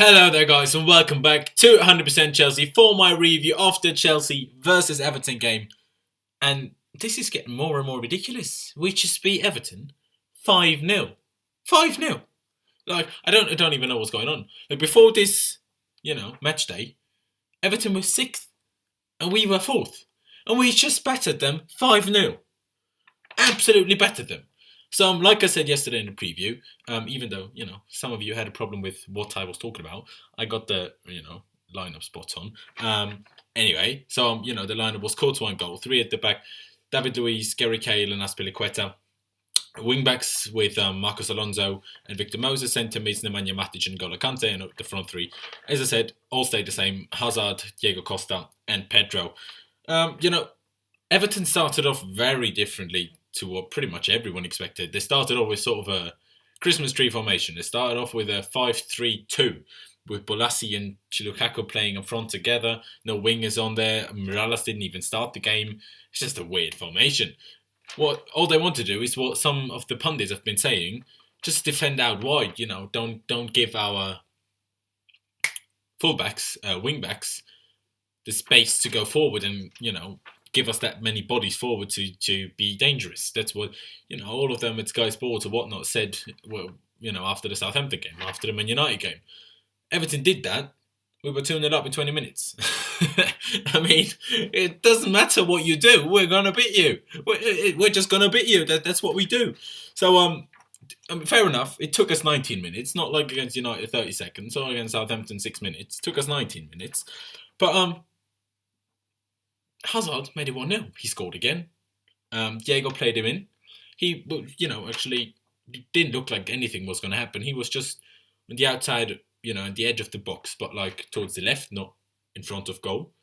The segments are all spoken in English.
Hello there guys and welcome back to 100% Chelsea for my review of the Chelsea versus Everton game. And this is getting more and more ridiculous. We just beat Everton 5-0. 5-0. Like, I don't even know what's going on. Like, before this, match day, Everton was 6th and we were 4th. And we just battered them 5-0. Absolutely battered them. So, like I said yesterday in the preview, even though, some of you had a problem with what I was talking about, I got the, lineup spot on. Anyway, so, the lineup was Courtois and goal, 3 at the back, David Luiz, Gary Cahill and Azpilicueta. Wingbacks with Marcos Alonso and Victor Moses, centre mids Nemanja Matic and N'Golo Kante, and the front 3, as I said, all stayed the same, Hazard, Diego Costa and Pedro. Everton started off very differently to what pretty much everyone expected. They started off with sort of a Christmas tree formation. They started off with a 5-3-2 with Bolasie and Lukaku playing in front together. No wingers on there. Mirallas didn't even start the game. It's just a weird formation. All they want to do is what some of the pundits have been saying. Just defend out wide. Don't give our fullbacks, wingbacks, the space to go forward and give us that many bodies forward to be dangerous. That's what, all of them at Sky Sports or whatnot said, after the Southampton game, after the Man United game. Everton did that. We were 2-0 up in 20 minutes. I mean, it doesn't matter what you do. We're going to beat you. We're just going to beat you. That's what we do. So, fair enough. It took us 19 minutes. Not like against United 30 seconds or against Southampton 6 minutes. It took us 19 minutes. But, Hazard made it 1-0. He scored again. Diego played him in. He, actually didn't look like anything was going to happen. He was just on the outside, at the edge of the box, but like towards the left, not in front of goal.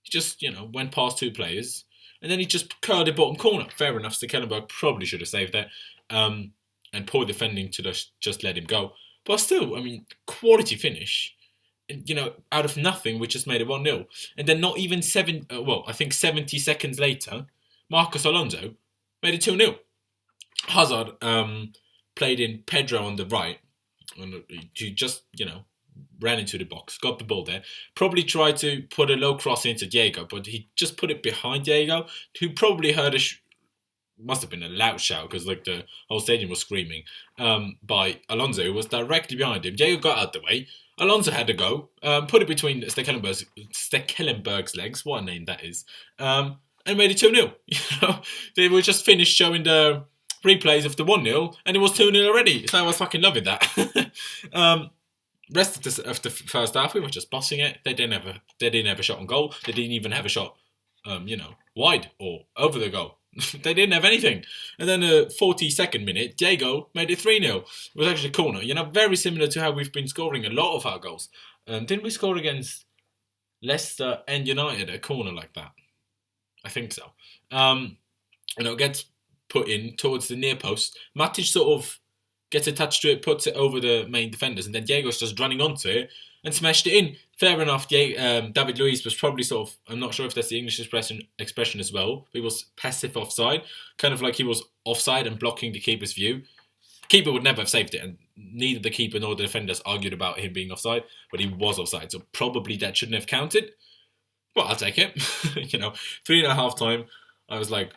He just, went past 2 players, and then he just curled the bottom corner. Fair enough, Stekelenburg probably should have saved that, and poor defending to just let him go. But still, I mean, quality finish. Out of nothing, we just made it 1-0. And then not even 70 seconds later, Marcos Alonso made it 2-0. Hazard played in Pedro on the right. And he just, ran into the box, got the ball there. Probably tried to put a low cross into Diego, but he just put it behind Diego, who probably heard must have been a loud shout because the whole stadium was screaming by Alonso, who was directly behind him. Diego got out the way. Alonso had to go, put it between Stekelenburg's legs, what a name that is, and made it 2-0. They were just finished showing the replays of the 1-0, and it was 2-0 already. So I was fucking loving that. Rest of the first half, we were just bossing it. They didn't have a shot on goal. They didn't even have a shot, wide or over the goal. They didn't have anything. And then the 42nd minute, Diego made it 3-0. It was actually a corner. Very similar to how we've been scoring a lot of our goals. Didn't we score against Leicester and United a corner like that? I think so. It gets put in towards the near post. Matic sort of gets a touch to it, puts it over the main defenders, and then Diego's just running onto it and smashed it in. Fair enough, David Luiz was probably sort of, I'm not sure if that's the English expression as well, he was passive offside, kind of like he was offside and blocking the keeper's view. The keeper would never have saved it, and neither the keeper nor the defenders argued about him being offside, but he was offside, so probably that shouldn't have counted. Well, I'll take it. 3.5 time, I was like,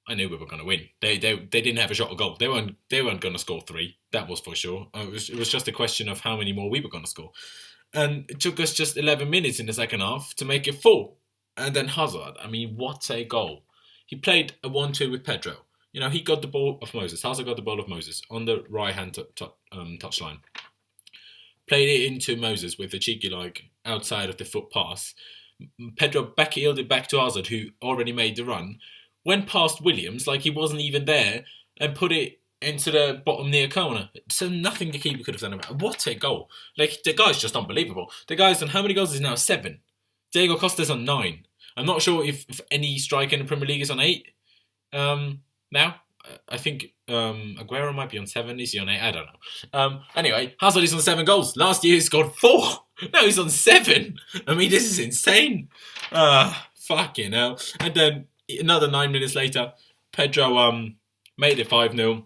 I knew we were going to win. They didn't have a shot on goal. They weren't going to score 3. That was for sure. It was just a question of how many more we were going to score. And it took us just 11 minutes in the second half to make it 4. And then Hazard, I mean, what a goal. He played a 1-2 with Pedro. He got the ball of Moses. Hazard got the ball of Moses on the right-hand touchline. Played it into Moses with a cheeky, outside of the foot pass. Pedro back-heeled it back to Hazard, who already made the run. Went past Williams like he wasn't even there and put it into the bottom near corner. So nothing the keeper could have done about it. What a goal. The guy's just unbelievable. The guy's done how many goals is now? 7. Diego Costa's on 9. I'm not sure if any striker in the Premier League is on 8 now. I think Aguero might be on 7. Is he on 8? I don't know. Anyway, Hazard is on 7 goals. Last year he scored 4. Now he's on 7. I mean, this is insane. Fucking hell. And then another 9 minutes later, Pedro made it 5-0.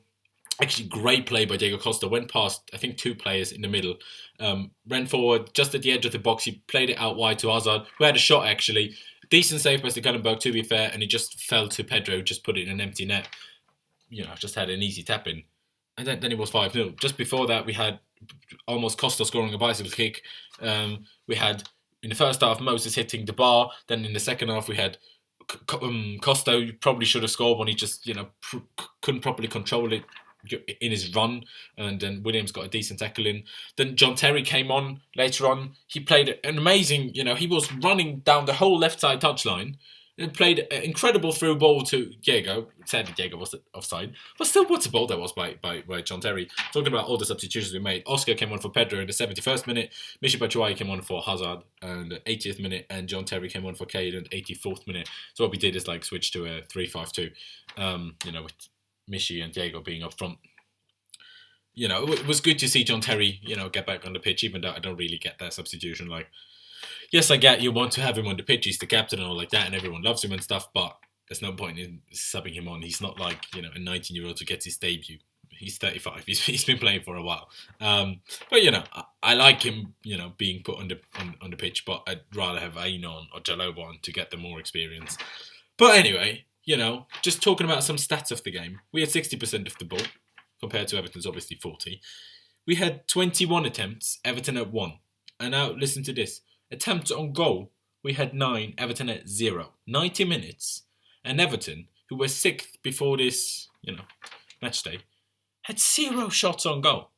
Actually, great play by Diego Costa. Went past, I think, 2 players in the middle. Ran forward just at the edge of the box. He played it out wide to Hazard, who had a shot, actually. Decent save by Stekelenburg, to be fair, and he just fell to Pedro, just put it in an empty net. Just had an easy tap in. And then it was 5-0. Just before that, we had almost Costa scoring a bicycle kick. We had, in the first half, Moses hitting the bar. Then in the second half, we had Costa probably should have scored when he just, couldn't properly control it in his run, and then Williams got a decent tackle in. Then John Terry came on later on. He played an amazing, he was running down the whole left side touchline and played an incredible through ball to Diego. Sadly, Diego was offside, but still, what a ball that was by John Terry. Talking about all the substitutions we made, Oscar came on for Pedro in the 71st minute, Michy Batshuayi came on for Hazard in the 80th minute, and John Terry came on for Cade in the 84th minute. So what we did is switch to a 3-5-2, with Michy and Diego being up front. It was good to see John Terry, get back on the pitch, even though I don't really get that substitution. Yes, I get you want to have him on the pitch, he's the captain and all like that, and everyone loves him and stuff, but there's no point in subbing him on. He's not a 19-year-old who gets his debut. He's 35. He's been playing for a while. But I like him, being put on the pitch, but I'd rather have Ainon or Jaloba on to get them more experience. But anyway, just talking about some stats of the game. We had 60% of the ball, compared to Everton's obviously 40. We had 21 attempts, Everton at 1. And now listen to this. Attempts on goal, we had 9, Everton at 0. 90 minutes. And Everton, who were 6th before this, match day, had 0 shots on goal.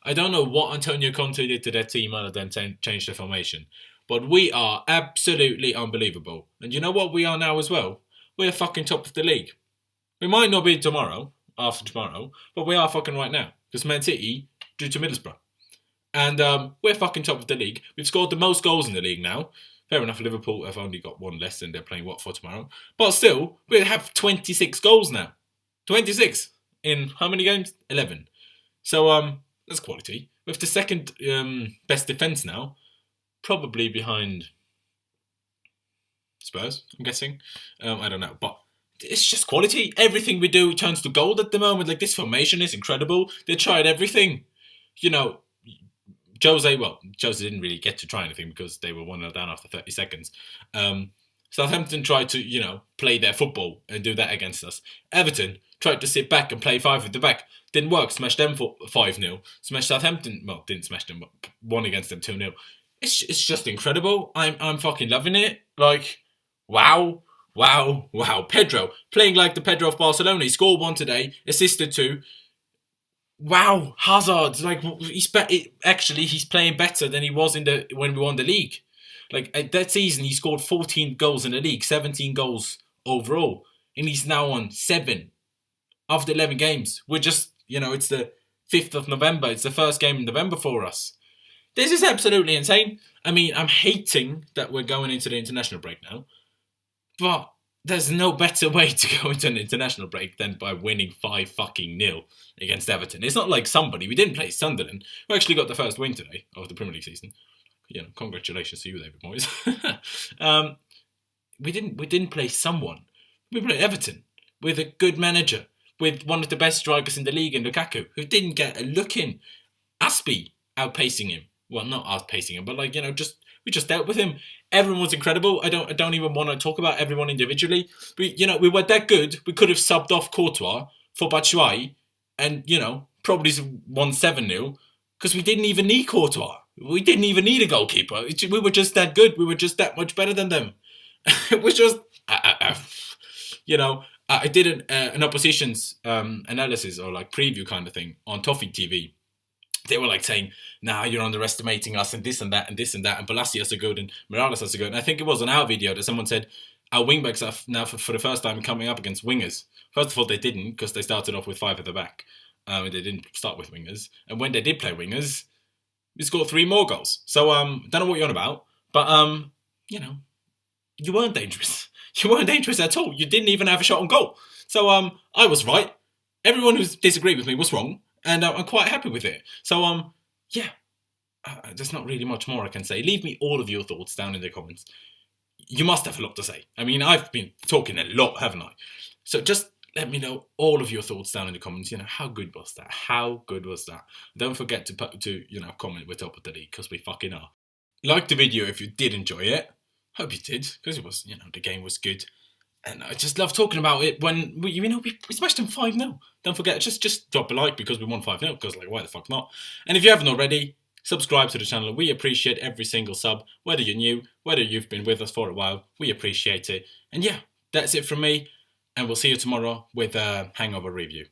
I don't know what Antonio Conte did to their team other than change the formation. But we are absolutely unbelievable. And you know what we are now as well? We're fucking top of the league. We might not be tomorrow, after tomorrow, but we are fucking right now. Because Man City drew to Middlesbrough. And we're fucking top of the league. We've scored the most goals in the league now. Fair enough, Liverpool have only got 1 less and they're playing Watford tomorrow. But still, we have 26 goals now. 26 in how many games? 11. So that's quality. With the second best defence now, probably behind Spurs, I'm guessing. I don't know, but it's just quality. Everything we do turns to gold at the moment. This formation is incredible. They tried everything. Jose didn't really get to try anything because they were 1-0 down after 30 seconds. Southampton tried to, play their football and do that against us. Everton tried to sit back and play 5 at the back. Didn't work. Smashed them for 5-0. Smashed Southampton. Well, didn't smash them, but won against them 2-0. It's just incredible. I'm fucking loving it. Wow. Pedro, playing like the Pedro of Barcelona. He scored 1 today, assisted 2. Wow, Hazard, he's playing better than he was when we won the league. That season, he scored 14 goals in the league, 17 goals overall, and he's now on 7 after 11 games. We're just, it's the 5th of November. It's the first game in November for us. This is absolutely insane. I mean, I'm hating that we're going into the international break now, but there's no better way to go into an international break than by winning 5-0 against Everton. It's not like somebody. We didn't play Sunderland. We actually got the first win today of the Premier League season. Congratulations to you, David Moyes. We didn't play someone. We played Everton with a good manager, with one of the best strikers in the league in Lukaku, who didn't get a look in. Aspie outpacing him. Well, not outpacing him, but we just dealt with him. Everyone was incredible. I don't even want to talk about everyone individually. We were that good. We could have subbed off Courtois for Batshuayi and, probably won 7-0 because we didn't even need Courtois. We didn't even need a goalkeeper. We were just that good. We were just that much better than them. It was just, I did an opposition's analysis or preview kind of thing on Toffee TV. They were saying, nah, you're underestimating us and this and that and this and that and Palacios are good and Morales are good. And I think it was on our video that someone said our wingbacks are now for the first time coming up against wingers. First of all, they didn't because they started off with 5 at the back. They didn't start with wingers. And when they did play wingers, we scored 3 more goals. So, don't know what you're on about. But, you weren't dangerous. You weren't dangerous at all. You didn't even have a shot on goal. So, I was right. Everyone who disagreed with me was wrong. And I'm quite happy with it. So, there's not really much more I can say. Leave me all of your thoughts down in the comments. You must have a lot to say. I mean, I've been talking a lot, haven't I? So just let me know all of your thoughts down in the comments. You know, how good was that? How good was that? Don't forget to comment we're top of the league, because we fucking are. Like the video if you did enjoy it. Hope you did, because it was, the game was good. And I just love talking about it when we smashed them 5-0. Don't forget, just drop a like because we won 5-0, because like, why the fuck not? And if you haven't already, subscribe to the channel. We appreciate every single sub, whether you're new, whether you've been with us for a while. We appreciate it. And yeah, that's it from me. And we'll see you tomorrow with a hangover review.